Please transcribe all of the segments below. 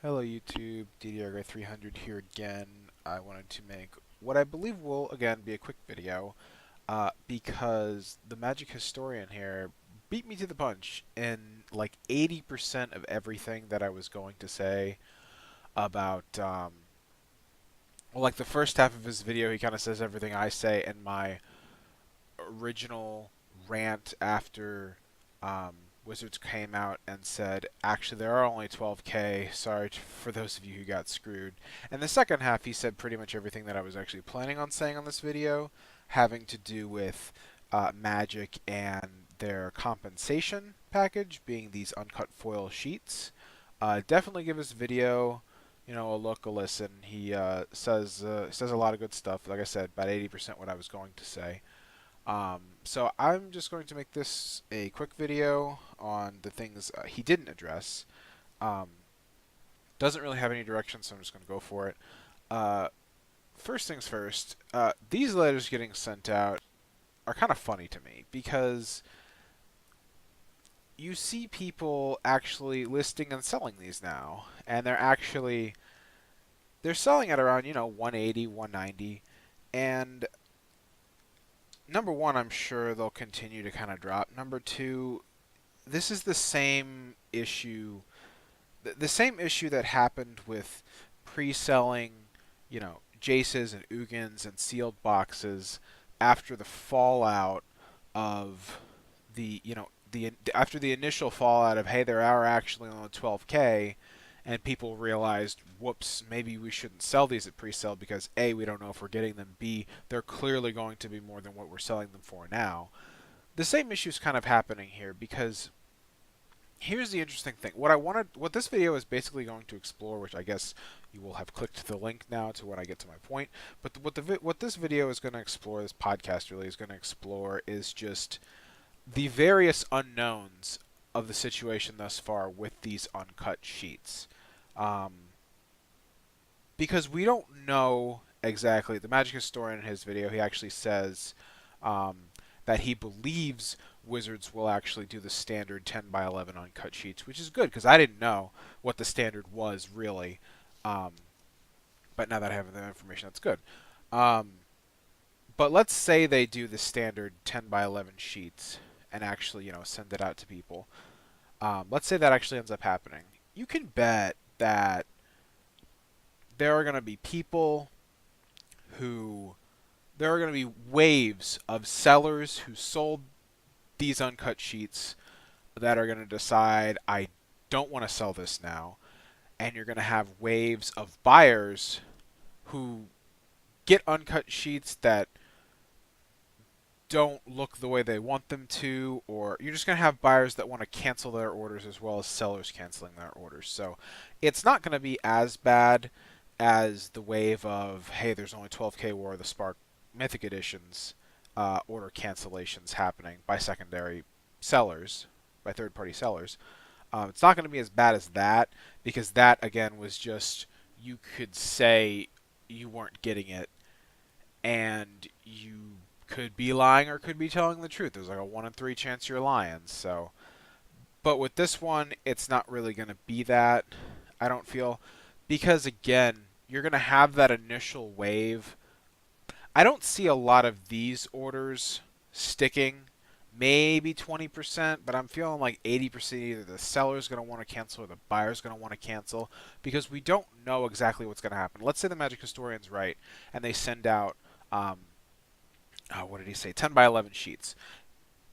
Hello YouTube, DDRGuy300 here again. I wanted to make what I believe will again be a quick video because the Magic Historian here beat me to the punch in like 80% of everything that I was going to say about well, like the first half of his video he kind of says everything I say in my original rant after um, Wizards came out and said, actually, there are only 12K. Sorry for those of you who got screwed. And the second half, he said pretty much everything that I was actually planning on saying on this video, having to do with Magic and their compensation package, being these uncut foil sheets. Definitely give this video, a look, a listen. He says a lot of good stuff. Like I said, about 80% what I was going to say. So I'm just going to make this a quick video on the things he didn't address. Um, doesn't really have any direction, so I'm just going to go for it. First things first, these letters getting sent out are kind of funny to me because you see people actually listing and selling these now, and they're selling at around 180, 190, and number one, I'm sure they'll continue to kind of drop. Number two, this is the same issue, the same issue that happened with pre-selling, Jaces and Ugins and sealed boxes after the fallout of after the initial fallout of, hey, there are actually only 12K, and people realized, whoops, maybe we shouldn't sell these at pre-sale because A, we don't know if we're getting them, B, they're clearly going to be more than what we're selling them for now. The same issue is kind of happening here because here's the interesting thing. What this video is basically going to explore, which I guess you will have clicked the link now to when I get to my point. But what this video is going to explore, this podcast really is going to explore, is just the various unknowns of the situation thus far with these uncut sheets. Um, because we don't know exactly. The Magic Historian in his video, he actually says um, that he believes Wizards will actually do the standard 10 by 11 uncut sheets, which is good because I didn't know what the standard was really. Um, but now that I have the information, that's good. Um, but let's say they do the standard 10 by 11 sheets and actually, send it out to people. Let's say that actually ends up happening. You can bet that there are going to be people who there are going to be waves of sellers who sold these uncut sheets that are going to decide, I don't want to sell this now. And you're going to have waves of buyers who get uncut sheets that don't look the way they want them to, or you're just going to have buyers that want to cancel their orders as well as sellers canceling their orders. So it's not going to be as bad as the wave of, hey, there's only 12K War of the Spark Mythic Editions order cancellations happening by secondary sellers, by third-party sellers. It's not going to be as bad as that because that, again, was just you could say you weren't getting it and you could be lying or could be telling the truth. There's like a 1 in 3 chance you're lying. So, but with this one, it's not really going to be that, I don't feel, because again, you're going to have that initial wave. I don't see a lot of these orders sticking. Maybe 20%, but I'm feeling like 80% either the seller's going to want to cancel or the buyer's going to want to cancel because we don't know exactly what's going to happen. Let's say the Magic Historian's right and they send out what did he say? 10 by 11 sheets.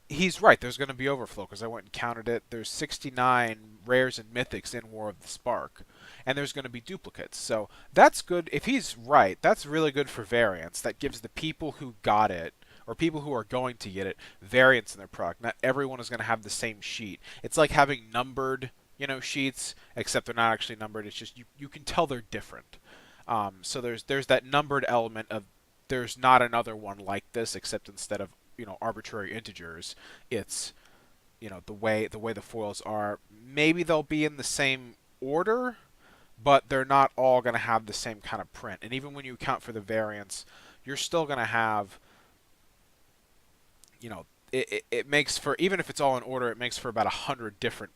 He's right. There's going to be overflow because I went and counted it. There's 69 rares and mythics in War of the Spark, and there's going to be duplicates. So that's good. If he's right, that's really good for variance. That gives the people who got it or people who are going to get it variance in their product. Not everyone is going to have the same sheet. It's like having numbered, sheets, except they're not actually numbered. It's just you can tell they're different. So there's that numbered element of there's not another one like this, except instead of arbitrary integers, it's the way the foils are. Maybe they'll be in the same order, but they're not all going to have the same kind of print. And even when you account for the variance, you're still going to have, it makes for, even if it's all in order, it makes for about 100 different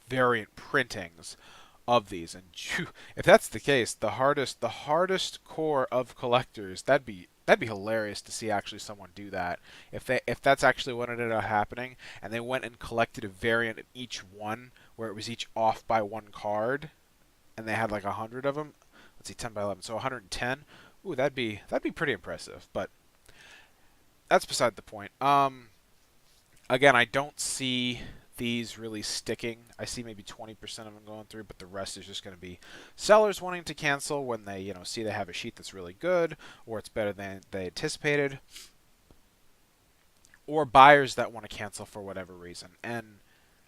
variant printings of these. And if that's the case, the hardest core of collectors, that'd be hilarious to see actually someone do that. If that's actually what ended up happening, and they went and collected a variant of each one where it was each off by one card, and they had like 100 of them. Let's see, 10 by 11, so 110. Ooh, that'd be pretty impressive. But that's beside the point. Again, I don't see these really sticking. I see maybe 20% of them going through, but the rest is just going to be sellers wanting to cancel when they, see they have a sheet that's really good or it's better than they anticipated, or buyers that want to cancel for whatever reason. And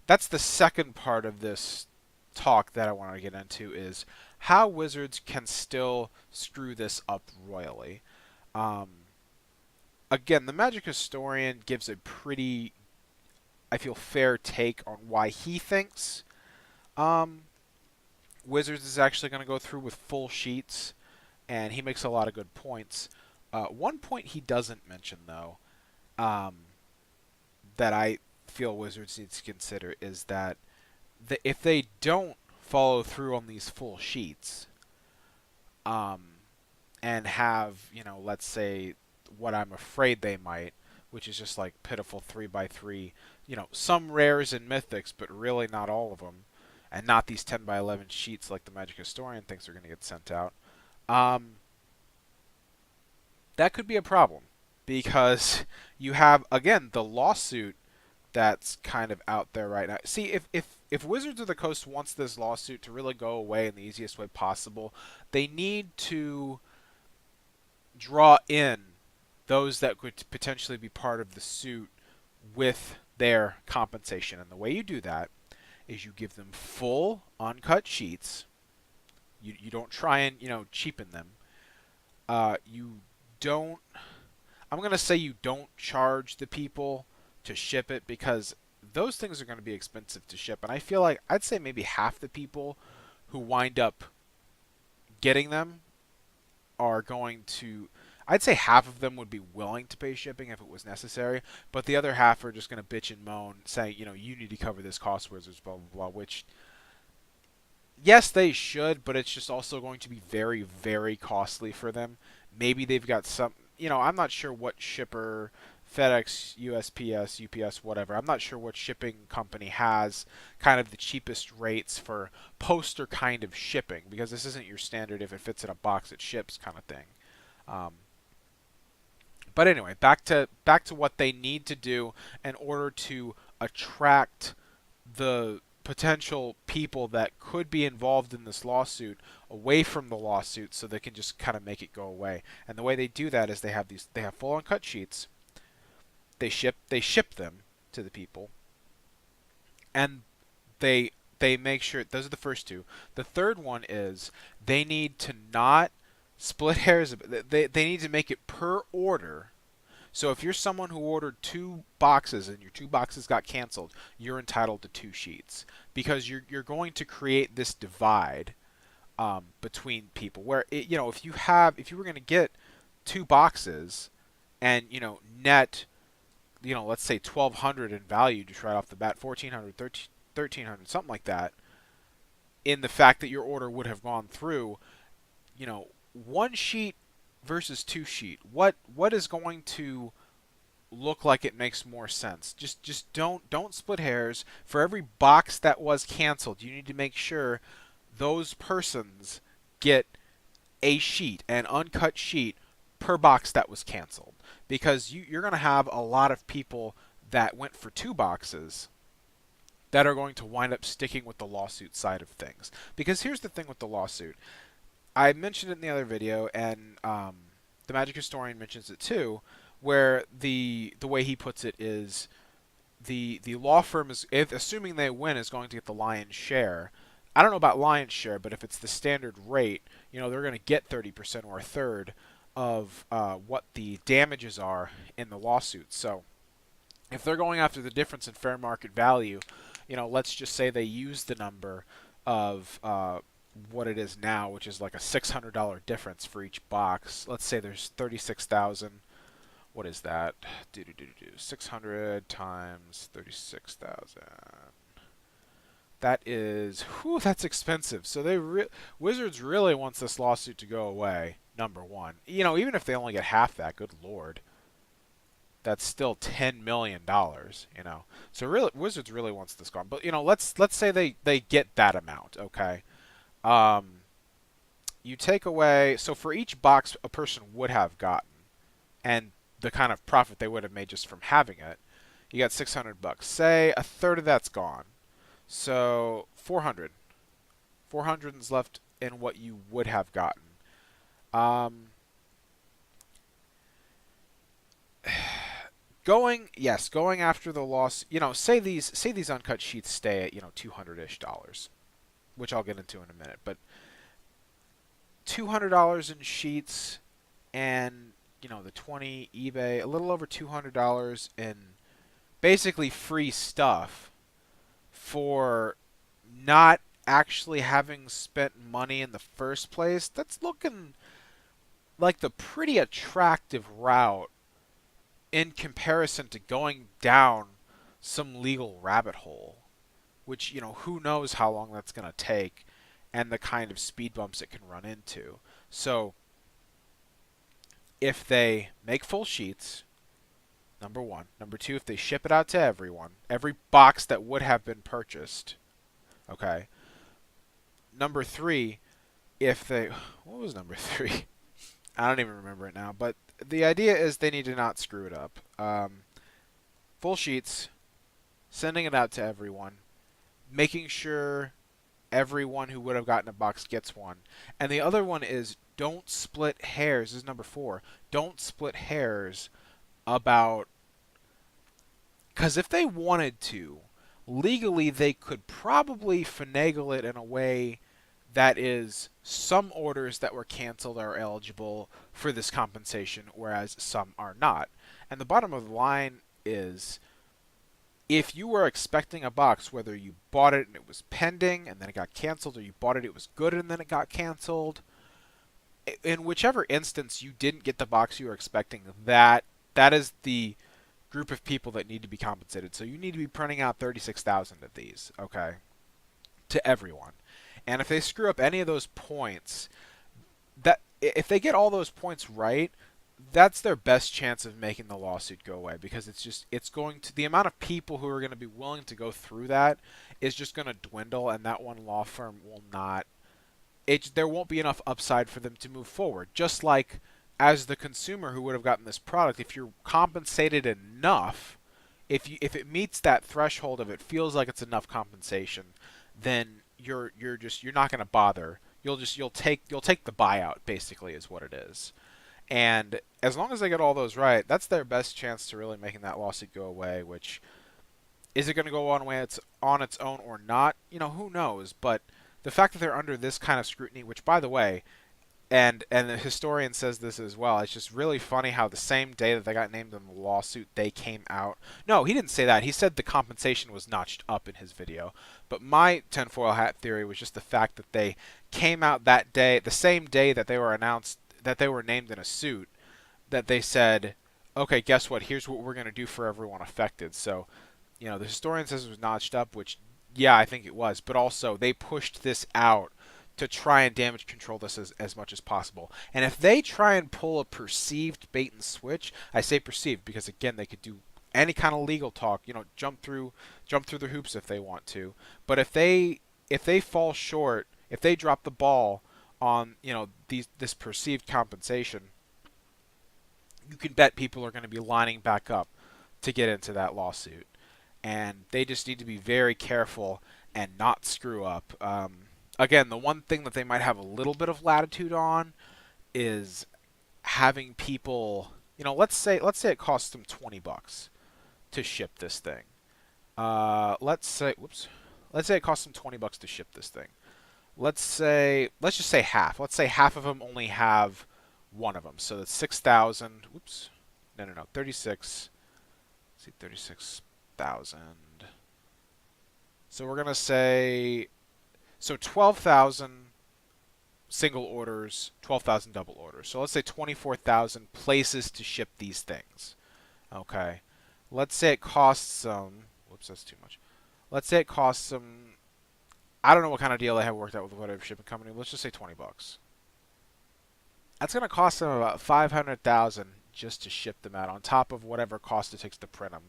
that's the second part of this talk that I want to get into is how Wizards can still screw this up royally. Um, Again, the Magic Historian gives a pretty, I feel, fair take on why he thinks um, Wizards is actually going to go through with full sheets, and he makes a lot of good points. One point he doesn't mention, though, um, that I feel Wizards needs to consider is that if they don't follow through on these full sheets, um, and have, let's say what I'm afraid they might, which is just like pitiful 3x3, some rares and mythics, but really not all of them, and not these 10 by 11 sheets like the Magic Historian thinks are going to get sent out. Um, that could be a problem because you have, again, the lawsuit that's kind of out there right now. See, if Wizards of the Coast wants this lawsuit to really go away in the easiest way possible, they need to draw in those that could potentially be part of the suit with their compensation. And the way you do that is you give them full uncut sheets. You don't try and cheapen them. You don't. I'm gonna say you don't charge the people to ship it because those things are going to be expensive to ship. And I feel like I'd say maybe half the people who wind up getting them are going to. I'd say half of them would be willing to pay shipping if it was necessary, but the other half are just going to bitch and moan, saying, you need to cover this cost, Wizards, blah blah blah. Which, yes, they should, but it's just also going to be very, very costly for them. Maybe they've got some. I'm not sure what shipper, FedEx, USPS, UPS, whatever. I'm not sure what shipping company has kind of the cheapest rates for poster kind of shipping, because this isn't your standard if it fits in a box it ships kind of thing. Um, But anyway, back to what they need to do in order to attract the potential people that could be involved in this lawsuit away from the lawsuit so they can just kind of make it go away. And the way they do that is they have full uncut sheets. They ship them to the people, and they make sure those are the first two. The third one is they need to not split hairs. They need to make it per order. So if you're someone who ordered 2 boxes and your 2 boxes got canceled, you're entitled to 2 sheets because you're going to create this divide between people. Where if you were going to get 2 boxes and net let's say 1,200 in value just right off the bat, 1,400, 1,300, something like that, in the fact that your order would have gone through, 1 sheet versus 2 sheet. What is going to look like it makes more sense? Just don't split hairs. For every box that was canceled, you need to make sure those persons get a sheet, an uncut sheet per box that was canceled, because you're going to have a lot of people that went for 2 boxes that are going to wind up sticking with the lawsuit side of things. Because here's the thing with the lawsuit. I mentioned it in the other video, and the Magic Historian mentions it too, where the way he puts it is the law firm is, if assuming they win, is going to get the lion's share. I don't know about lion's share, but if it's the standard rate, they're going to get 30% or a third of what the damages are in the lawsuit. So if they're going after the difference in fair market value, let's just say they use the number of what it is now, which is like a $600 difference for each box. Let's say there's 36,000. What is that? 600 times 36,000. That is, whew, that's expensive. So Wizards really wants this lawsuit to go away. Number one, even if they only get half that, good lord, that's still $10 million. So really, Wizards really wants this gone. But let's say they get that amount. Okay, um, you take away, so for each box a person would have gotten, and the kind of profit they would have made just from having it, you got $600. Say a third of that's gone. So 400. 400 is left in what you would have gotten. Going after the loss. Say these uncut sheets stay at $200-ish, which I'll get into in a minute. But $200 in sheets, and the 20 eBay, a little over $200 in basically free stuff for not actually having spent money in the first place. That's looking like the pretty attractive route in comparison to going down some legal rabbit hole, which who knows how long that's going to take and the kind of speed bumps it can run into. So if they make full sheets, number one. Number two, if they ship it out to everyone, every box that would have been purchased, okay. Number three, if they, what was number three? I don't even remember it now, but the idea is they need to not screw it up. Full sheets, sending it out to everyone, making sure everyone who would have gotten a box gets one. And the other one is don't split hairs. This is number 4. Don't split hairs about, because if they wanted to, legally they could probably finagle it in a way that is some orders that were canceled are eligible for this compensation, whereas some are not. And the bottom of the line is, if you were expecting a box, whether you bought it and it was pending and then it got canceled, or you bought it was good and then it got canceled, in whichever instance you didn't get the box you were expecting, that is the group of people that need to be compensated. So you need to be printing out 36,000 of these, okay, to everyone. And if they screw up any of those points, that if they get all those points right, that's their best chance of making the lawsuit go away, because it's going to, the amount of people who are going to be willing to go through that is just going to dwindle, and that one law firm will not, there won't be enough upside for them to move forward. Just like as the consumer who would have gotten this product, if you're compensated enough, if it meets that threshold of it feels like it's enough compensation, then you're not going to bother. You'll take the buyout, basically, is what it is. And as long as they get all those right, that's their best chance to really making that lawsuit go away. Which, is it going to go on its own or not? Who knows? But the fact that they're under this kind of scrutiny, which, by the way, and the historian says this as well, it's just really funny how the same day that they got named in the lawsuit, they came out. No, he didn't say that. He said the compensation was notched up in his video. But my tinfoil hat theory was just the fact that they came out that day, the same day that they were announced, that they were named in a suit, that they said, okay, guess what? Here's what we're going to do for everyone affected. So, the historian says it was notched up, which, yeah, I think it was. But also, they pushed this out to try and damage control this as much as possible. And if they try and pull a perceived bait and switch, I say perceived because, again, they could do any kind of legal talk, jump through the hoops if they want to. But if they fall short, if they drop the ball on this perceived compensation, you can bet people are going to be lining back up to get into that lawsuit. And they just need to be very careful and not screw up. Again, the one thing that they might have a little bit of latitude on is having people, let's say it costs them $20 to ship this thing. Let's say it costs them $20 to ship this thing. Let's just say half. Let's say half of them only have one of them. So that's 6,000. Whoops. No. 36. Let's see, 36,000. So we're going to say, so 12,000 single orders, 12,000 double orders. So let's say 24,000 places to ship these things. Okay. Let's say it costs them, whoops, that's too much. Let's say it costs them I don't know what kind of deal they have worked out with whatever shipping company. Let's just say $20. That's going to cost them about 500,000 just to ship them out, on top of whatever cost it takes to print them.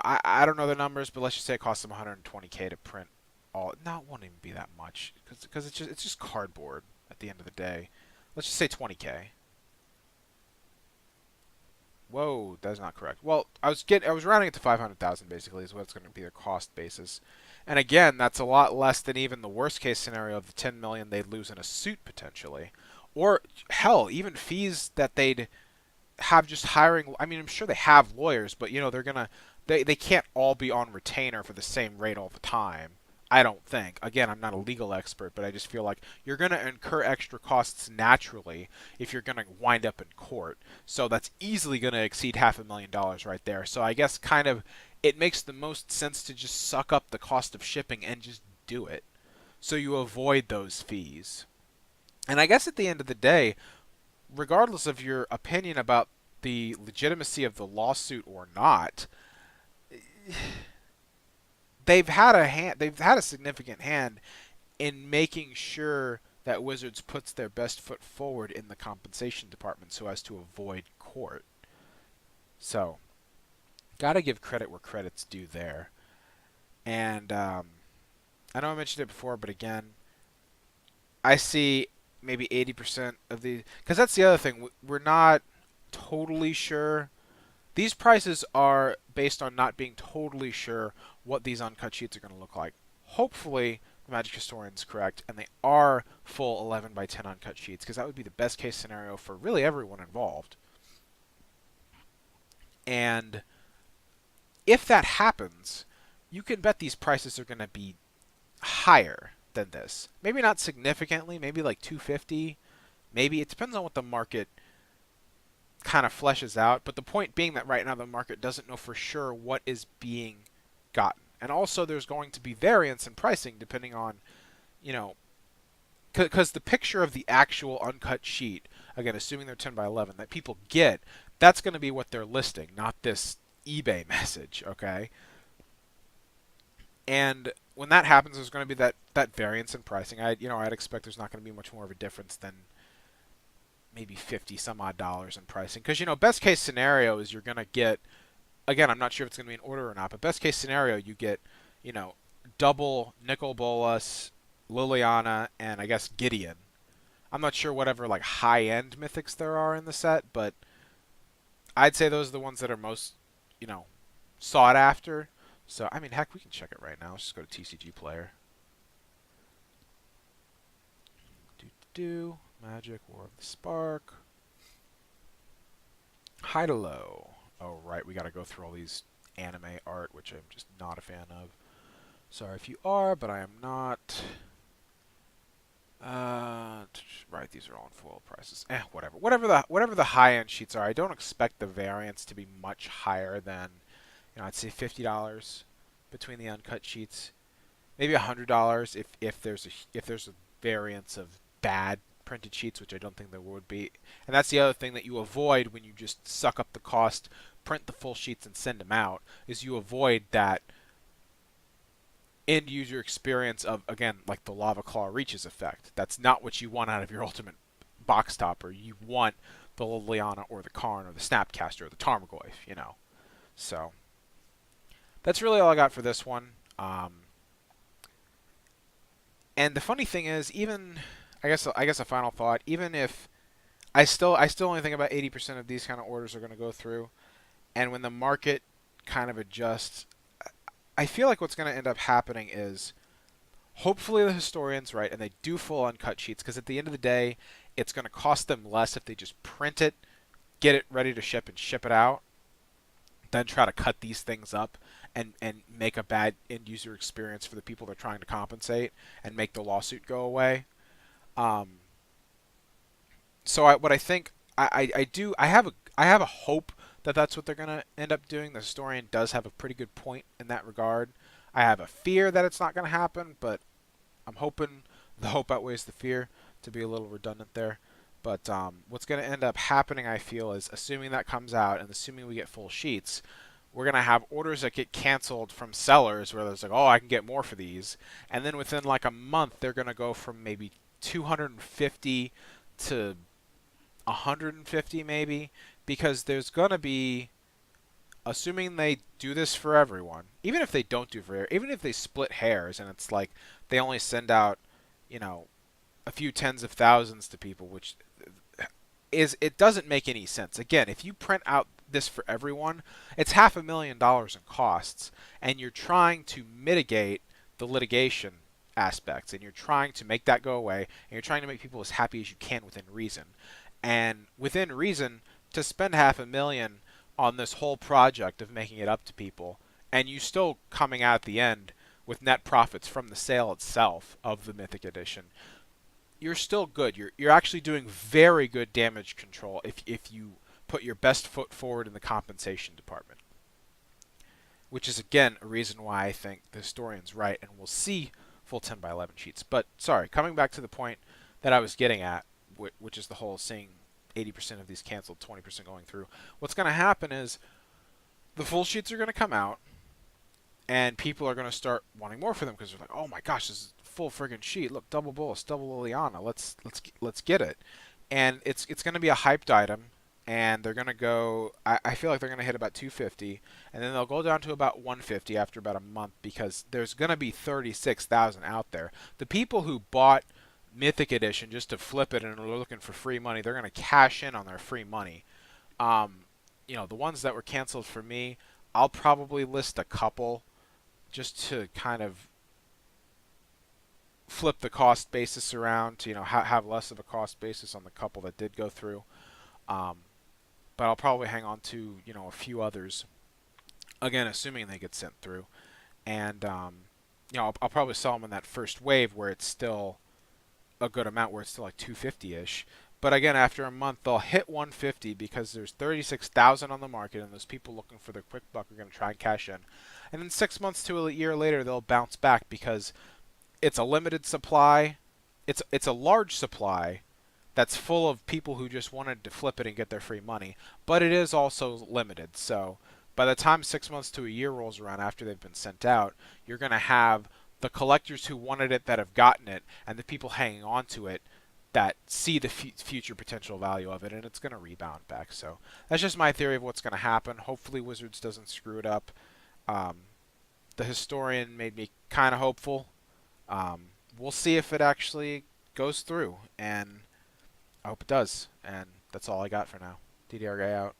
I don't know the numbers, but let's just say it costs them 120K to print all. No, it won't even be that much because it's just cardboard at the end of the day. Let's just say 20K. Whoa, that's not correct. Well, I was rounding it to 500,000 basically is what it's going to be their cost basis. And again, that's a lot less than even the worst case scenario of the 10 million they'd lose in a suit potentially. Or hell, even fees that they'd have just hiring. I mean, I'm sure they have lawyers, but they can't all be on retainer for the same rate all the time. I don't think. Again, I'm not a legal expert, but I just feel like you're going to incur extra costs naturally if you're going to wind up in court. So that's easily going to exceed $500,000 right there. So I guess kind of it makes the most sense to just suck up the cost of shipping and just do it. So you avoid those fees. And I guess at the end of the day, regardless of your opinion about the legitimacy of the lawsuit or not, they've had a significant hand in making sure that Wizards puts their best foot forward in the compensation department so as to avoid court. So, gotta give credit where credit's due there. And I know I mentioned it before, but again, I see maybe 80% of the, because that's the other thing. We're not totally sure. These prices are based on not being totally sure what these uncut sheets are going to look like. Hopefully, the Magic Historian's correct, and they are full 11 by 10 uncut sheets, because that would be the best case scenario for really everyone involved. And if that happens, you can bet these prices are going to be higher than this. Maybe not significantly, maybe like 250. Maybe it depends on what the market kind of fleshes out, but the point being that right now the market doesn't know for sure what is being gotten. And also there's going to be variance in pricing depending on, because the picture of the actual uncut sheet, again, assuming they're 10 by 11, that people get, that's going to be what they're listing, not this eBay message, okay? And when that happens, there's going to be that variance in pricing. I'd expect there's not going to be much more of a difference than maybe 50 some odd dollars in pricing, because best case scenario is you're going to get, again, I'm not sure if it's going to be in order or not, but best case scenario you get double Nicol Bolas, Liliana, and I guess Gideon. I'm not sure whatever like high end mythics there are in the set, but I'd say those are the ones that are most sought after. So I mean, heck, we can check it right now. Let's just go to TCG Player. Magic War of the Spark. High to low. Oh, right, we gotta go through all these anime art, which I'm just not a fan of. Sorry if you are, but I am not. Right, these are all in foil prices. Whatever. Whatever the high-end sheets are, I don't expect the variance to be much higher than, I'd say $50 between the uncut sheets. Maybe $100 if there's a variance of bad printed sheets, which I don't think there would be. And that's the other thing that you avoid when you just suck up the cost, print the full sheets, and send them out, is you avoid that end user experience of, again, like the Lava Claw Reaches effect. That's not what you want out of your ultimate box topper. You want the Liliana or the Karn or the Snapcaster or the Tarmogoyf, So that's really all I got for this one. And the funny thing is, even I guess a final thought, even if I still only think about 80% of these kind of orders are going to go through, and when the market kind of adjusts, I feel like what's going to end up happening is hopefully the historian's right and they do full uncut sheets, because at the end of the day, it's going to cost them less if they just print it, get it ready to ship, and ship it out, than try to cut these things up and make a bad end user experience for the people they're trying to compensate and make the lawsuit go away. So what I think I have a hope that that's what they're going to end up doing. The historian does have a pretty good point in that regard. I have a fear that it's not going to happen, but I'm hoping the hope outweighs the fear, to be a little redundant there. But what's going to end up happening, I feel, is assuming that comes out and assuming we get full sheets, we're going to have orders that get canceled from sellers where there's like, oh, I can get more for these. And then within like a month, they're going to go from maybe 250 to 150 maybe, because there's going to be, assuming they do this for everyone, even if they don't do for, even if they split hairs and it's like they only send out, you know, a few tens of thousands to people, which is, it doesn't make any sense. Again, if you print out this for everyone, it's $500,000 in costs, and you're trying to mitigate the litigation aspects, and you're trying to make that go away, and you're trying to make people as happy as you can within reason. And within reason, to spend $500,000 on this whole project of making it up to people, and you still coming out at the end with net profits from the sale itself of the Mythic Edition, you're still good. You're actually doing very good damage control if you put your best foot forward in the compensation department. Which is again a reason why I think the historian's right, and we'll see full 10 by 11 sheets. But sorry, coming back to the point that I was getting at, which is the whole seeing 80% of these canceled, 20% going through. What's going to happen is the full sheets are going to come out, and people are going to start wanting more for them because they're like, oh my gosh, this is a full friggin' sheet. Look, double Bullis, double Liliana. Let's get it. And it's going to be a hyped item, and they're going to go. I feel like they're going to hit about 250, and then they'll go down to about 150 after about a month because there's going to be 36,000 out there. The people who bought Mythic Edition just to flip it and are looking for free money, they're going to cash in on their free money. You know, the ones that were canceled for me, I'll probably list a couple just to kind of flip the cost basis around to, you know, have less of a cost basis on the couple that did go through. Um, but I'll probably hang on to, you know, a few others, again assuming they get sent through. And you know, I'll probably sell them in that first wave where it's still a good amount, where it's still like 250-ish. But again, after a month, they'll hit 150 because there's 36,000 on the market, and those people looking for the quick buck are going to try and cash in. And then 6 months to a year later, they'll bounce back because it's a limited supply. It's a large supply that's full of people who just wanted to flip it and get their free money, but it is also limited. So by the time 6 months to a year rolls around after they've been sent out, you're going to have the collectors who wanted it that have gotten it, and the people hanging on to it that see the future potential value of it, and it's going to rebound back. So that's just my theory of what's going to happen. Hopefully Wizards doesn't screw it up. The historian made me kind of hopeful. We'll see if it actually goes through, and I hope it does. And that's all I got for now. DDR guy out.